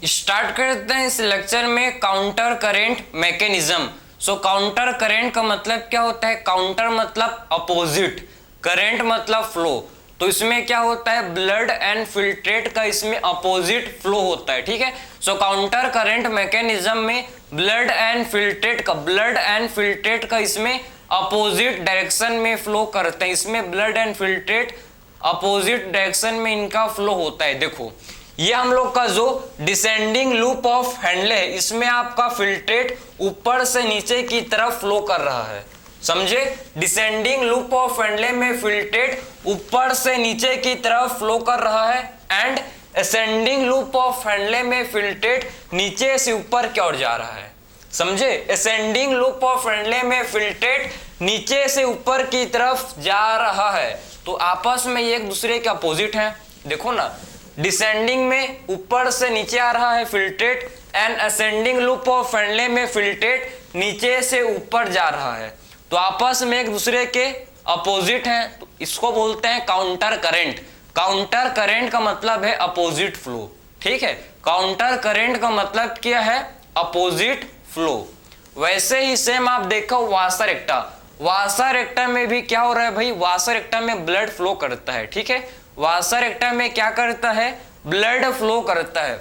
Start करते हैं इस लेक्चर में काउंटर करेंट मैकेनिज्म। सो काउंटर करेंट का मतलब क्या होता है? काउंटर मतलब अपोजिट, करेंट मतलब फ्लो। तो इसमें क्या होता है? ब्लड एंड फिल्ट्रेट का इसमें अपोजिट फ्लो होता है, ठीक है। सो काउंटर करेंट मैकेनिज्म में ब्लड एंड फिल्ट्रेट का इसमें अपोजिट डायरेक्शन में फ्लो करते हैं। इसमें blood and filtrate opposite direction में इनका फ्लो होता है। देखो ये हम लोग का जो डिसेंडिंग लूप ऑफ हैंडले है, इसमें आपका फिल्ट्रेट ऊपर से नीचे की तरफ फ्लो कर रहा है, समझे। डिसेंडिंग लूप ऑफ हैंडले में फिल्ट्रेट ऊपर से नीचे की तरफ फ्लो कर रहा है and ascending loop of handle में फिल्ट्रेट नीचे से ऊपर की ओर जा रहा है, समझे। असेंडिंग लूप ऑफ हैंडले में फिल्ट्रेट नीचे से ऊपर की तरफ जा रहा है। तो आपस में ये एक दूसरे के अपोजिट हैं। देखो ना, डिसेंडिंग में ऊपर से नीचे आ रहा है filtrate and ascending loop of handle में फिल्ट्रेट नीचे से ऊपर जा रहा है। तो आपस में एक दूसरे के अपोजिट हैं, तो इसको बोलते हैं काउंटर करंट। काउंटर करंट का मतलब है अपोजिट फ्लो, ठीक है। काउंटर करंट का मतलब क्या है? Opposite flow. वैसे ही सेम आप देखो वाशर एक्टा, वाशर एक्टा में भी क्या हो रहा है भाई? वाशर एक्टा में ब्लड फ्लो करता है, ठीक है। वाशर एक्टा में क्या करता है? ब्लड फ्लो करता है।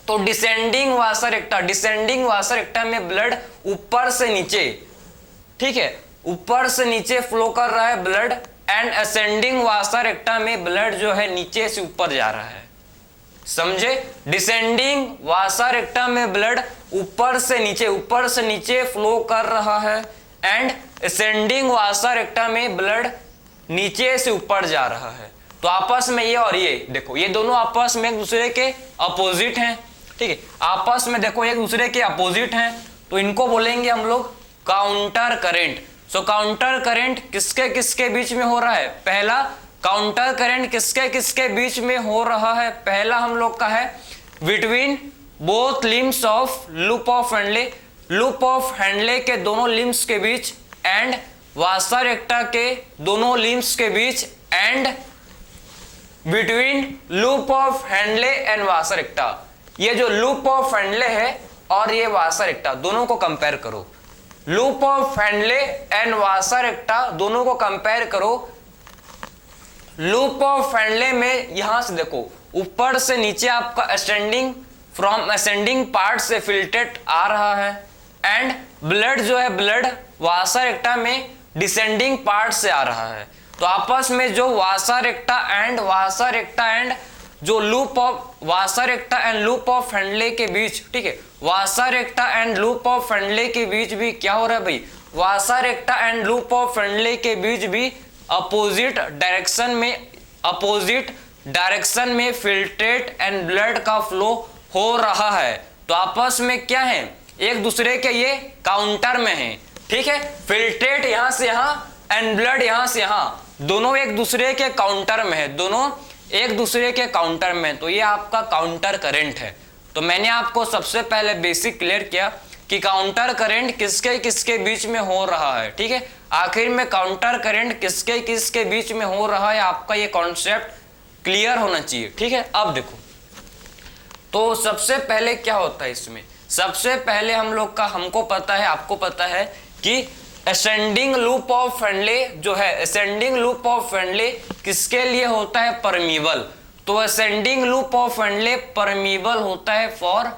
तो डिसेंडिंग वाशर एक्टा में ब्लड ऊपर से नीचे, ठीक है, ऊपर से नीचे फ्लो कर रहा है ब्लड एंड असेंडिंग वाशर एक्टा में ब्लड जो है नीचे से ऊपर जा रहा है, समझे। डिसेंडिंग वाशर एक्टा में ब्लड ऊपर से नीचे फ्लो कर रहा है एंड असेंडिंग वाशर एक्टा में ब्लड नीचे से ऊपर जा रहा है। तो आपस में ये और ये देखो, ये दोनों आपस में एक दूसरे के अपोजिट हैं, ठीक है। आपस में देखो एक दूसरे के अपोजिट हैं, तो इनको बोलेंगे हम लोग काउंटर करंट। सो काउंटर करंट किसके किसके बीच में हो रहा है? पहला काउंटर करंट किसके किसके बीच में हो रहा है? पहला हम लोग का है between both limbs of loop of handle, loop of Henle के दोनों लिम्स के बीच एंड वाशर एक्टा के दोनों लिम्स के बीच and between loop of Henle and vasa recta. ये जो लूप ऑफ हैंडले है और ये वाशर एक्टा, दोनों को कंपेयर करो। Loop of Henle and vasa recta दोनों को कंपेयर करो। लूप ऑफ हैंडले में यहां से देखो ऊपर से नीचे आपका असेंडिंग, फ्रॉम असेंडिंग पार्ट से फिल्ट्रेट आ रहा है एंड ब्लड जो है ब्लड वाशर एक्टा में डिसेंडिंग पार्ट से आ रहा है। तो आपस में जो वाशर एक्टा एंड जो loop of vasa recta and loop of Henle के बीच, ठीक है, vasa recta and loop of Henle के बीच भी क्या हो रहा है भाई? Vasa recta and loop of Henle के बीच भी अपोजिट डायरेक्शन में फिल्ट्रेट एंड ब्लड का फ्लो हो रहा है। तो आपस में क्या है? एक दूसरे के ये काउंटर में है, ठीक है। फिल्ट्रेट यहां से यहां एंड ब्लड यहां से यहां, दोनों एक दूसरे के काउंटर में है, दोनों एक दूसरे के काउंटर में। तो ये आपका काउंटर करंट है। तो मैंने आपको सबसे पहले बेसिक क्लियर किया कि काउंटर करंट किसके किसके बीच में हो रहा है, ठीक है। आखिर में काउंटर करंट किसके किसके बीच में हो रहा है, आपका ये कॉन्सेप्ट क्लियर होना चाहिए, ठीक है। अब देखो, तो सबसे पहले क्या होता है इसमें? सबसे पहले हम लोग का हमको पता है, आपको पता है कि असेंडिंग लूप ऑफ हैंडले जो है, असेंडिंग लूप ऑफ हैंडले किसके लिए होता है? परमीबल। तो ascending loop of handle permeable होता है फॉर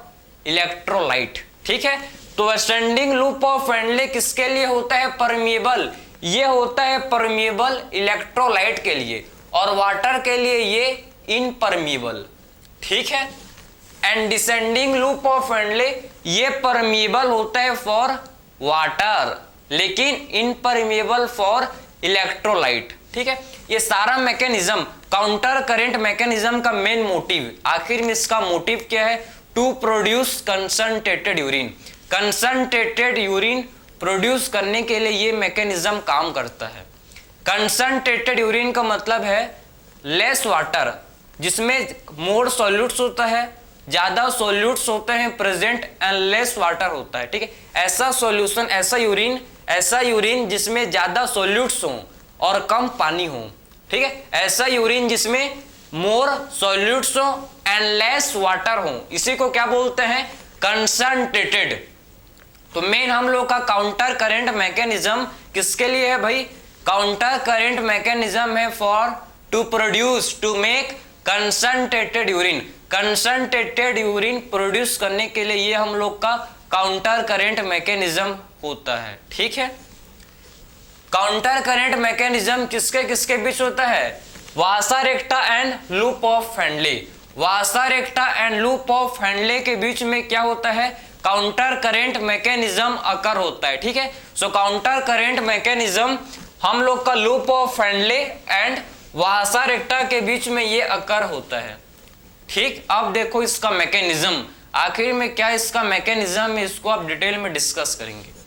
इलेक्ट्रोलाइट, ठीक है। तो असेंडिंग लूप ऑफ हैंडले किसके लिए होता है? परमीबल। ये होता है परमीबल इलेक्ट्रोलाइट के लिए, और वाटर के लिए ये इनपरमीबल, ठीक है। And descending loop of handle ये परमीबल होता है फॉर वाटर, लेकिन इनपरमेबल फॉर इलेक्ट्रोलाइट, ठीक है। ये सारा मैकेनिज्म काउंटर करंट मैकेनिज्म का मेन मोटिव, आखिर में इसका मोटिव क्या है? To produce concentrated urine. Concentrated urine produce करने के लिए ये मैकेनिज्म काम करता है। कंसंट्रेटेड यूरिन का मतलब है लेस वाटर, जिसमें मोर सॉल्यूट्स होता है, ज्यादा सॉल्यूट्स होते हैं प्रेजेंट एंड लेस वाटर होता है, ठीक है। ऐसा सॉल्यूशन, ऐसा यूरिन जिसमें ज्यादा सॉल्यूट्स हों और कम पानी हो, ठीक है। ऐसा यूरिन जिसमें मोर सॉल्यूट्स हो एंड लेस वाटर हो, इसी को क्या बोलते हैं, कंसंट्रेटेड। तो मेन हम लोग का काउंटर करंट मैकेनिज्म किसके लिए है भाई, काउंटर करंट मैकेनिज्म है for to produce, to make concentrated urine. Concentrated urine produce करने के लिए ये हम लोग का काउंटर करंट मैकेनिज्म होता है। ठीक है, काउंटर करंट मैकेनिज्म किसके किसके बीच होता है, vasa recta and loop of Henle. Vasa recta and loop of Henle के बीच में क्या होता है, काउंटर करंट मैकेनिज्म अकर होता है। ठीक है, सो काउंटर करंट मैकेनिज्म हम लोग का loop of Henle and vasa recta के बीच में ये अकर होता है। ठीक, अब देखो इसका मैकेनिज्म, आखिर में क्या इसका मैकेनिज्म है, इसको आप डिटेल में डिस्कस करेंगे।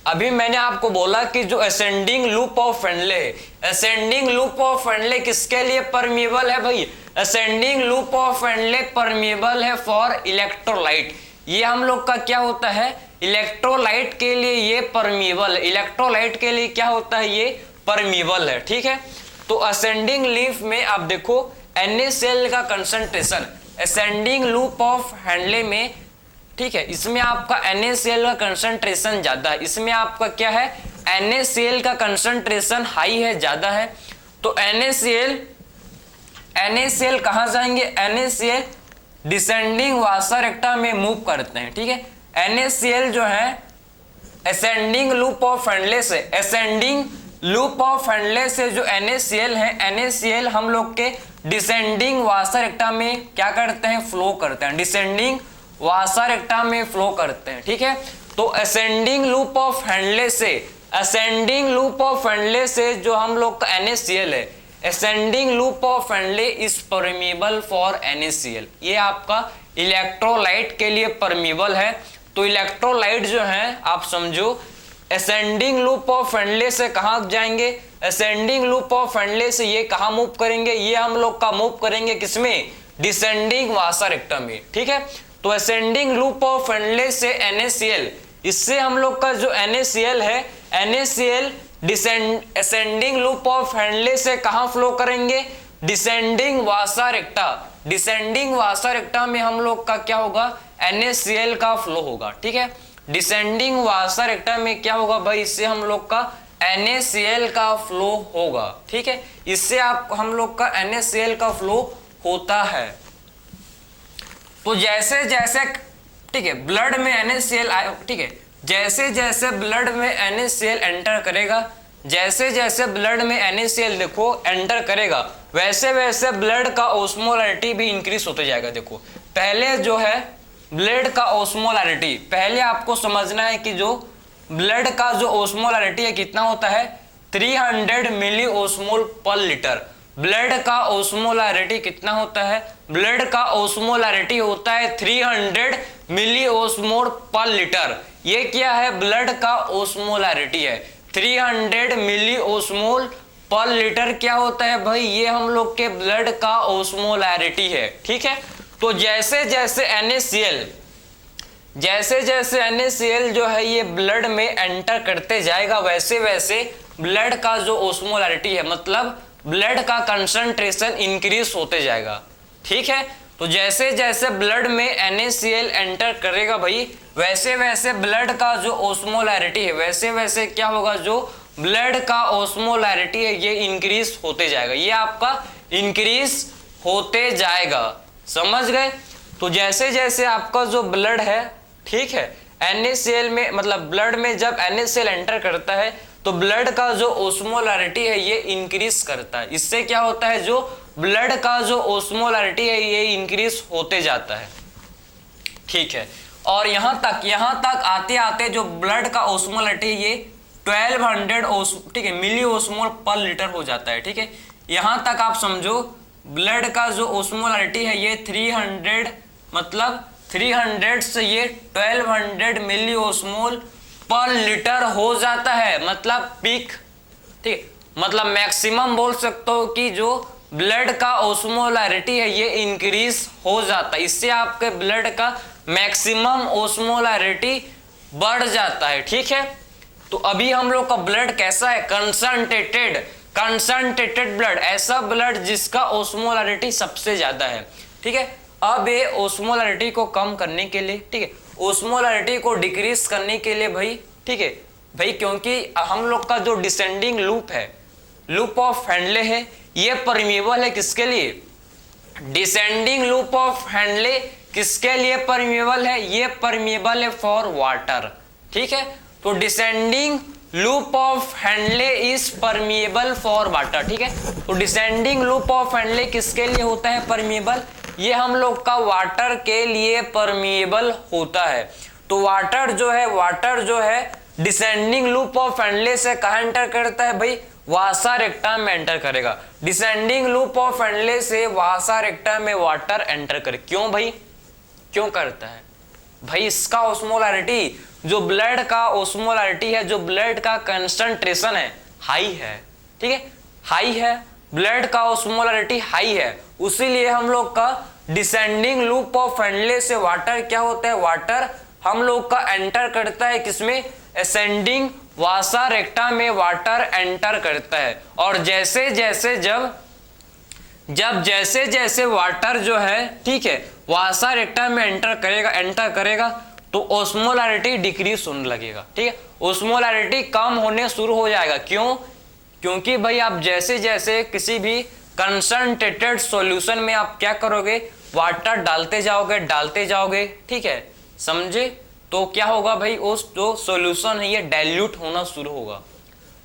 अभी मैंने आपको बोला कि जो असेंडिंग लूप ऑफ फैंडले है, असेंडिंग लूप ऑफ फैंडले किसके लिए परमिएबल है भाई, असेंडिंग लूप ऑफ फैंडले परमिएबल है फॉर इलेक्ट्रोलाइट। ये हम लोग का क्या होता है, इलेक्ट्रोलाइट के लिए ये परमिएबल है, इलेक्ट्रोलाइट के लिए क्या होता है, ये परमिएबल है। ठीक है, तो असेंडिंग लीफ में आप देखो NaCl का कंसंट्रेशन असेंडिंग लूप ऑफ फैंडले में, ठीक है, इसमें आपका NaCl का कंसंट्रेशन ज्यादा है, इसमें आपका क्या है, NaCl का कंसंट्रेशन हाई है, ज्यादा है। तो NaCl कहां जाएंगे, NaCl डिसेंडिंग वासा रेक्टा में मूव करते हैं। ठीक है, NaCl जो है असेंडिंग लूप ऑफ फैंडले से, असेंडिंग लूप ऑफ फैंडले से जो NaCl है, NaCl हम लोग के डिसेंडिंग वासा रेक्टा में क्या करते हैं, फ्लो करते हैं, डिसेंडिंग वासा रेक्टा में फ्लो करते हैं। ठीक है, तो असेंडिंग लूप ऑफ फैंडले से, असेंडिंग लूप ऑफ फैंडले से जो हम लोग का NaCl है, ascending loop of Henle is permeable for NaCl। ये आपका इलेक्ट्रोलाइट के लिए परमिएबल है। तो इलेक्ट्रोलाइट जो है आप समझो असेंडिंग लूप ऑफ फैंडले से कहां जाएंगे, असेंडिंग लूप ऑफ फैंडले से ये कहां मूव करेंगे, ये हम लोग का मूव करेंगे किसमें, डिसेंडिंग वासा रेक्टा में। ठीक है, तो असेंडिंग लूप ऑफ फैंडले से NaCl, इससे हम लोग का जो NaCl है, NaCl असेंडिंग लूप ऑफ फैंडले से कहां फ्लो करेंगे, डिसेंडिंग वासा रेक्टा। डिसेंडिंग वासा रेक्टा में हम लोग का क्या होगा, NaCl का फ्लो होगा। ठीक है, डिसेंडिंग वासा रेक्टा में क्या होगा भाई, इससे हम लोग का NaCl का फ्लो होगा। ठीक है, इससे आप हम लोग का NaCl का फ्लो होता है। तो जैसे जैसे, ठीक है, ब्लड में NaCl आए, ठीक है, जैसे जैसे ब्लड में NaCl एंटर करेगा, जैसे जैसे ब्लड में NaCl देखो एंटर करेगा, वैसे वैसे ब्लड का ऑस्मोलैरिटी भी इंक्रीज होते जाएगा। देखो पहले जो है ब्लड का ऑस्मोलैरिटी, पहले आपको समझना है कि जो ब्लड का जो ऑस्मोलैरिटी है कितना होता है, 300 मिली ऑस्मोल पर लीटर। ब्लड का ऑस्मोलैरिटी कितना होता है, ब्लड का ऑस्मोलैरिटी होता है 300 मिली ऑस्मोल पर लीटर। ये क्या है, ब्लड का ऑस्मोलैरिटी है 300 मिली ऑस्मोल पर लीटर। क्या होता है भाई, ये हम लोग के ब्लड का ऑस्मोलैरिटी है। ठीक है, तो जैसे जैसे NaCl जो है ये ब्लड में एंटर करते जाएगा, वैसे वैसे ब्लड का जो ऑस्मोलैरिटी है, मतलब ब्लड का कंसंट्रेशन इंक्रीज होते जाएगा। ठीक है, तो जैसे जैसे ब्लड में NaCl एंटर करेगा भाई, वैसे वैसे ब्लड का जो ऑस्मोलैरिटी है, वैसे वैसे क्या होगा, जो ब्लड का ऑस्मोलैरिटी है ये इंक्रीज होते जाएगा, ये आपका इंक्रीज होते जाएगा। समझ गए? तो जैसे जैसे आपका जो ब्लड है, ठीक है, NaCl में, मतलब ब्लड में जब NaCl एंटर करता है तो ब्लड का जो ऑस्मोलैरिटी है ये इंक्रीज करता है। इससे क्या होता है, जो ब्लड का जो ऑस्मोलैरिटी है ये इंक्रीज होते जाता है। ठीक है, और यहां तक आते आते जो ब्लड का ऑस्मोलैरिटी ये 1200 ठीक है मिली ऑस्मोल पर लीटर हो जाता है। ठीक है, यहां तक आप समझो ब्लड का जो ऑस्मोलैरिटी है ये 300, मतलब 300 से ये 1200 मिली ऑस्मोल पर लीटर हो जाता है, मतलब पीक। ठीक, मतलब मैक्सिमम बोल सकते हो कि जो ब्लड का ऑस्मोलैरिटी है ये इंक्रीज हो जाता है, इससे आपके ब्लड का मैक्सिमम ऑस्मोलैरिटी बढ़ जाता है। ठीक है, तो अभी हम लोग का ब्लड कैसा है, कंसंट्रेटेड। कंसंट्रेटेड ब्लड, ऐसा ब्लड जिसका ओस्मोलैरिटी सबसे ज्यादा है, ठीक है। अब ये ओस्मोलैरिटी को कम करने के लिए, ठीक है, ओस्मोलैरिटी को डिक्रीज करने के लिए भाई, ठीक है भाई, क्योंकि हम लोग का जो डिसेंडिंग लूप है, लूप ऑफ हेनले है, ये परमिएबल है किसके लिए, डिसेंडिंग लूप ऑफ हेनले किसके लिए परमिएबल है, ये परमिएबल है फॉर वाटर, ठीक है। तो descending loop of Henle is permeable for water, ठीक है। तो डिसेंडिंग लूप ऑफ हेनले किसके लिए होता है परमिएबल, ये हम लोग का वाटर के लिए परमिएबल होता है। तो वाटर जो है डिसेंडिंग लूप ऑफ हेनले से कहां एंटर करता है भाई, वासा रेक्टम में एंटर करेगा। डिसेंडिंग लूप ऑफ हेनले से वासा रेक्टम में वाटर एंटर करे, क्यों भाई, क्यों करता है भाई, इसका ओस्मोलैरिटी, जो ब्लड का ओस्मोलैरिटी है, जो ब्लड का कंसंट्रेशन है, हाई है, ठीक है, हाई है, ब्लड का ओस्मोलैरिटी हाई है, उसीलिए हम लोग का डिसेंडिंग लूप ऑफ हेनले से वाटर क्या होता है, वाटर हम लोग का एंटर करता है किसमें, असेंडिंग वासा रेक्टा में वाटर एंटर करता है। और जैसे जैसे वाटर जो है, ठीक है, वासा रेक्टा में एंटर करेगा तो ओस्मोलैरिटी डिक्रीज होने लगेगा, ठीक है, ओस्मोलैरिटी कम होने शुरू हो जाएगा। क्यों, क्योंकि भाई आप जैसे जैसे किसी भी कंसंट्रेटेड सॉल्यूशन में आप क्या करोगे, वाटर डालते जाओगे, ठीक है, समझे, तो क्या होगा भाई, उस जो सॉल्यूशन है ये डाइल्यूट होना शुरू होगा,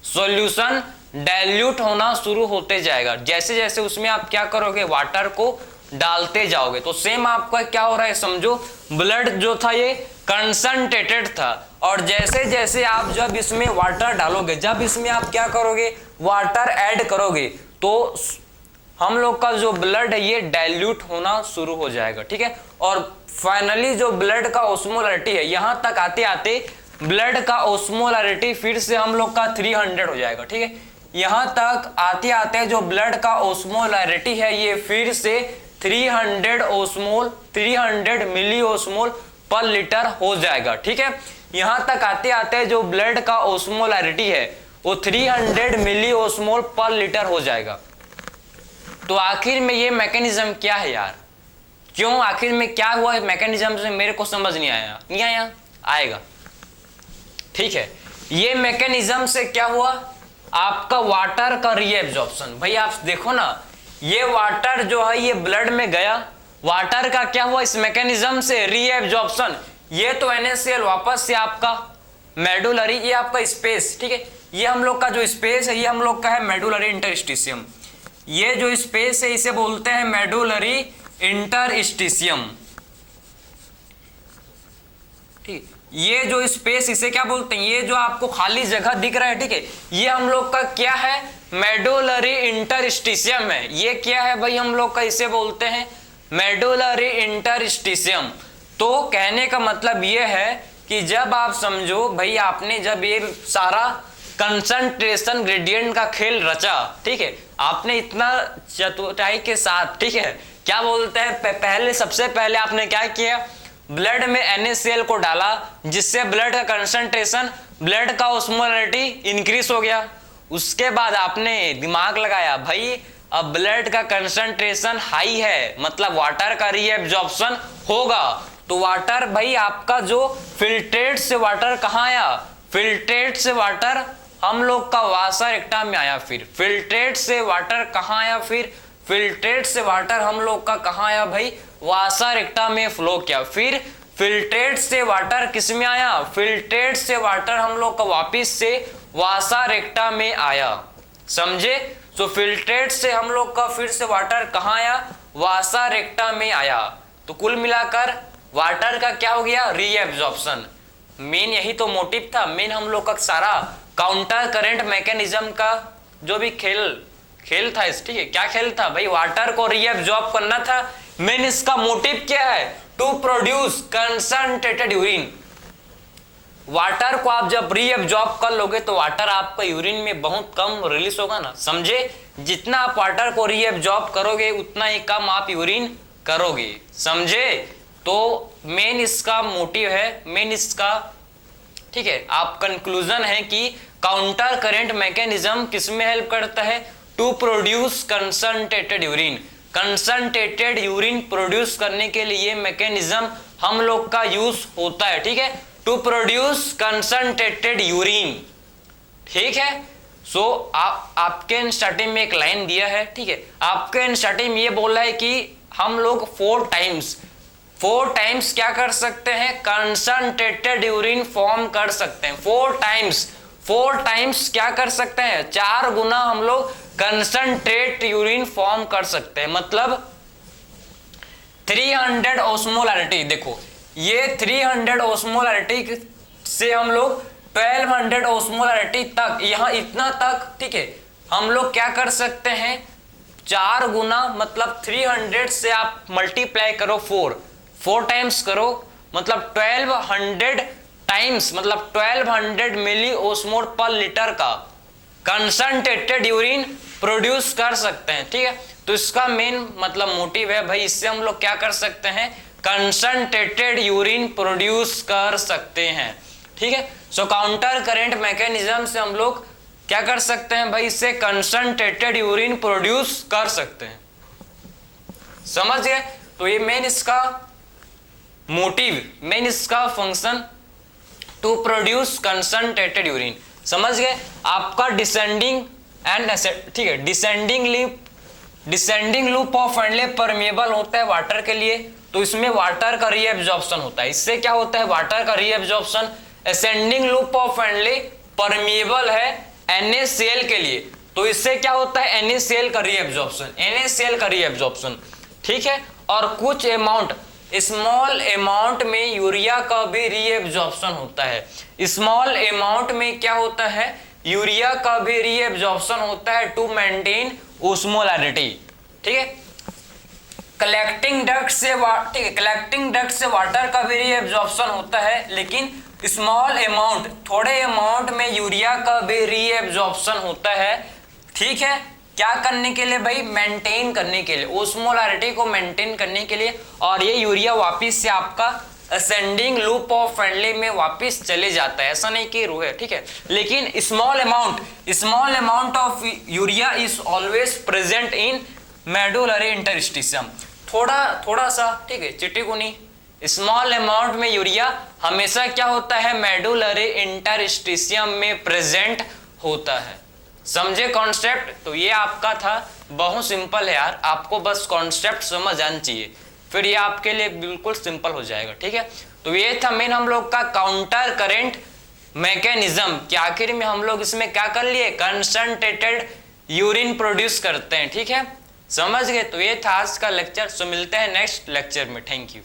सॉल्यूशन डाइल्यूट होना शुरू होते जाएगा, जैसे जैसे उसमें आप क्या करोगे, वाटर को डालते जाओगे। तो सेम आपका क्या हो रहा है, समझो ब्लड जो था ये कंसंट्रेटेड था, और जैसे जैसे आप जब इसमें वाटर डालोगे, जब इसमें आप क्या करोगे, वाटर ऐड करोगे, तो हम लोग का जो ब्लड है ये डाइल्यूट होना शुरू हो जाएगा, ठीक है। और फाइनली जो ब्लड का ओस्मोलैरिटी है, यहां तक आते आते ब्लड का ओस्मोलैरिटी फिर से हम लोग का 300 हो जाएगा, ठीक है। यहां तक आते आते जो ब्लड का ओस्मोलैरिटी है ये फिर से 300 मिली ओस्मोल पर लीटर हो जाएगा, ठीक है। यहां तक आते आते जो ब्लड का ओस्मोलैरिटी है वो 300 मिली ओस्मोल पर लीटर हो जाएगा। तो आखिर में ये मैकेनिज्म क्या है यार, क्यों, आखिर में क्या हुआ मैकेनिज्म से मेरे को समझ नहीं आया, आएगा, ठीक है। ये मैकेनिज्म से क्या हुआ, आपका वाटर का रीएब्जॉर्प्शन। भाई आप देखो ना, ये वाटर जो है ये ब्लड में गया, वाटर का क्या हुआ इस मैकेनिज्म से, रीएब्जॉर्प्शन। ये तो NaCl वापस से आपका मेडुलरी, ये आपका स्पेस, ठीक है, ये हम लोग का जो स्पेस है ये हम लोग का है मेडुलरी इंटरस्टिशियम, ये जो स्पेस है इसे बोलते हैं मेडुलरी इंटरस्टिशियम, ठीक, ये जो स्पेस इसे क्या बोलते हैं, ये जो आपको खाली जगह दिख रहा है, ठीक है, ये हम लोग का क्या है, मेडुलरी इंटरस्टिशियम है। ये क्या है भाई, हम लोग का इसे बोलते हैं मेडुलरी इंटरस्टिशियम। तो कहने का मतलब ये है कि जब आप समझो भाई, आपने जब ये सारा कंसंट्रेशन ग्रेडियंट का खेल रचा, ठीक है, आपने इतना चतुराई के साथ, ठीक है, क्या बोलते हैं, पहले सबसे पहले आपने क्या किया, ब्लड में NaCl को डाला, जिससे ब्लड का कंसंट्रेशन, ब्लड का ओस्मोलैरिटी इंक्रीज हो गया। उसके बाद आपने दिमाग लगाया, भाई अब ब्लड का कंसंट्रेशन हाई है, मतलब वाटर का रीएब्जॉर्प्शन होगा। तो वाटर भाई आपका जो फिल्ट्रेट से वाटर कहाँ आया, फिल्ट्रेट से वाटर हम लोग का वासा रेक्टा में आया, फिर फिल्ट्रेट से वाटर कहाँ आया, फिर फिल्ट्रेट से वाटर हम लोग का कहाँ आया भाई, वासा रेक्टा में फ्लो किया, फिर फिल्ट्रेट से वाटर किस में आया, फिल्ट्रेट से वाटर हम लोग का वापिस से वासा रेक्टा में आया, समझे। तो फिल्ट्रेट से हम लोग का फिर से वाटर कहाँ आया, वासा रेक्टा में आया। तो कुल मिलाकर वाटर का क्या हो गया, रीएब्जॉर्प्शन। मेन यही तो मोटिव था, मेन हम लोग का सारा काउंटर करंट मैकेनिज्म का जो भी खेल था, ठीक है, क्या खेल था भाई, वाटर को रीएब्जॉर्ब करना था। मेन इसका मोटिव क्या है, to produce concentrated urine. Water को आप जब रीएब्जॉर्ब कर लोगे तो वाटर आपका यूरिन में बहुत कम रिलीज होगा ना, समझे। जितना आप वाटर को रीएब्जॉर्ब करोगे उतना ही कम आप यूरिन करोगे, समझे। तो मेन इसका मोटिव है, मेन इसका, ठीक है, आप कंक्लूजन है कि काउंटर करेंट मैकेनिज्म किसमें हेल्प करता है? To produce concentrated urine. Concentrated urine produce करने के लिए ये मैकेनिज्म हम लोग का यूज होता है, ठीक है, टू प्रोड्यूस कंसंट्रेटेड यूरिन, ठीक है। सो आपके स्टार्टिंग में एक लाइन दिया है, ठीक है, आपके स्टार्टिंग में ये बोला है कि हम लोग 4 टाइम्स क्या कर सकते हैं? कंसंट्रेटेड यूरिन फॉर्म कर सकते हैं। 4 टाइम्स क्या कर सकते हैं? 4 गुना हम लोग कंसंट्रेट यूरिन फॉर्म कर सकते हैं, मतलब 300 ऑस्मोलैरिटी। देखो ये 300 ऑस्मोलैरिटी से हम लोग 1200 ऑस्मोलैरिटी तक, यहां इतना तक, ठीक है, हम लोग क्या कर सकते हैं? 4 गुना, मतलब 300 से आप मल्टीप्लाई करो 4 टाइम्स करो, मतलब 1200 टाइम्स, मतलब 1200 मिली ओस्मोल पर लीटर का कंसंट्रेटेड यूरिन प्रोड्यूस कर सकते हैं, ठीक है। तो इसका मेन मतलब मोटिव है भाई, इससे हम लोग क्या कर सकते हैं? कंसंट्रेटेड यूरिन प्रोड्यूस कर सकते हैं, ठीक है। सो काउंटर करेंट मैकेनिज्म से हम लोग क्या कर सकते हैं भाई? इससे कंसंट्रेटेड यूरिन प्रोड्यूस कर सकते हैं, समझ गए? तो ये मेन इसका मोटिव, मेन इसका function to produce concentrated urine, समझ गए? आपका डिसेंडिंग एंड, ठीक है, descending loop of Henle permeable होता है वाटर के लिए, तो इसमें वाटर का रीएब्जॉर्प्शन होता है। इससे क्या होता है? वाटर का reabsorption. Ascending loop of Henle permeable है NaCl के लिए, तो इससे क्या होता है? NaCl का रीएब्जॉर्प्शन, ठीक है। और कुछ अमाउंट, स्मॉल अमाउंट में यूरिया का भी रीएब्जॉर्प्शन होता है। स्मॉल अमाउंट में क्या होता है? यूरिया का भी रीएब्जॉर्प्शन होता है टू मेंटेन ओस्मोलैरिटी, ठीक है। कलेक्टिंग डक्ट से ठीक है, कलेक्टिंग डक्ट से वाटर का भी रीएब्जॉर्प्शन होता है, लेकिन स्मॉल अमाउंट, थोड़े अमाउंट में यूरिया का भी रीएब्जॉर्प्शन होता है, ठीक है। क्या करने के लिए भाई? मेंटेन करने के लिए, ओस्मोलैरिटी को मेंटेन करने के लिए। और ये यूरिया वापस से आपका असेंडिंग लूप ऑफ फैनले में वापस चले जाता है, ऐसा नहीं कि रुके, ठीक है। लेकिन small amount of urea is always present in medullary interstitium. थोड़ा सा, ठीक है, चिटिकुनी, स्मॉल अमाउंट में यूरिया हमेशा क्या होता है? मेडुलरी इंटरस्टिशियम में प्रेजेंट होता है, समझे कॉन्सेप्ट? तो ये आपका था, बहुत सिंपल है यार, आपको बस कॉन्सेप्ट समझ आना चाहिए, फिर ये आपके लिए बिल्कुल सिंपल हो जाएगा, ठीक है। तो ये था मेन हम लोग का काउंटर करेंट मैकेनिज्म, कि आखिर में हम लोग इसमें क्या कर लिए? कंसंट्रेटेड यूरिन प्रोड्यूस करते हैं, ठीक है, समझ गए? तो ये था आज का लेक्चर। सो मिलते हैं नेक्स्ट लेक्चर में, थैंक यू।